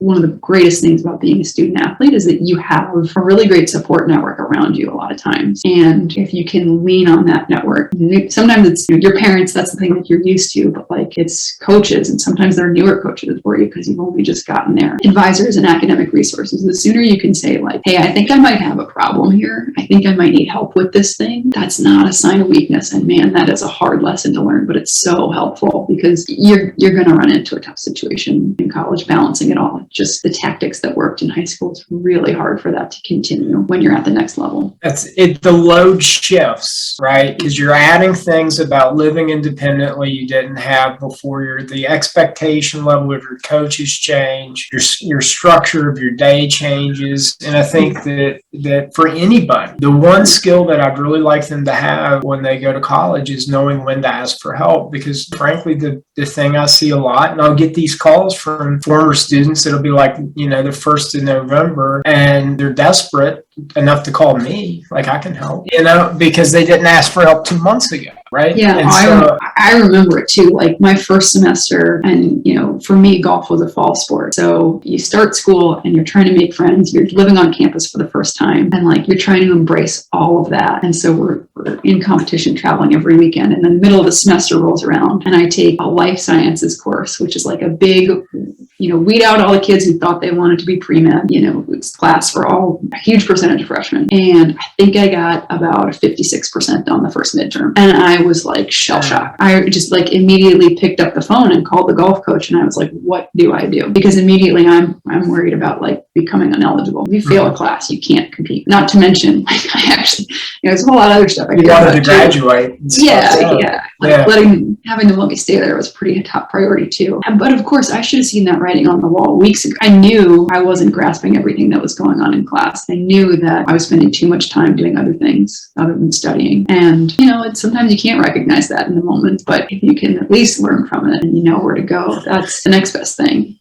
one of the greatest things about being a student athlete is that you have a really great support network around you a lot of times. And if you can lean on that network, sometimes it's your parents, that's the thing that you're used to, but like it's coaches, and sometimes they're newer coaches for you because you've only just gotten there. Advisors and academic resources. The sooner you can say like, hey, I think I might have a problem here. I think I might need help with this thing. That's not a sign of weakness. And man, that is a hard lesson to learn, but it's so helpful because you're going to run into a tough situation in college, balancing it all. Just the tactics that worked in high school, it's really hard for that to continue when you're at the next level. That's it. The load shifts, right? Because you're adding things about living independently you didn't have before. The expectation level of your coaches change. Your structure of your day changes. And I think that for anybody, the one skill that I'd really like them to have when they go to college is knowing when to ask for help. Because frankly, the thing I see a lot, and I'll get these calls from former students that'll be like, the 1st of November, and they're desperate enough to call me, like I can help, because they didn't ask for help 2 months ago, right? Yeah, and I remember it too. Like my first semester, and for me, golf was a fall sport. So you start school and you're trying to make friends. You're living on campus for the first time, and like you're trying to embrace all of that. And so we're in competition, traveling every weekend, and then the middle of the semester rolls around, and I take a life sciences course, which is like a big, weed out all the kids who thought they wanted to be pre-med. It's class for a huge percentage of freshmen. And I think I got about a 56% on the first midterm. And I was like shell shocked. I just like immediately picked up the phone and called the golf coach. And I was like, what do I do? Because immediately I'm worried about like becoming inevitable. If you fail a class, you can't compete. Not to mention, like I actually, there's a whole lot of other stuff I you wanted to graduate. Yeah. Having them let me stay there was pretty top priority too. But of course, I should have seen that writing on the wall weeks ago. I knew I wasn't grasping everything that was going on in class. I knew that I was spending too much time doing other things other than studying. And, sometimes you can't recognize that in the moment, but if you can at least learn from it and you know where to go, that's the next best thing.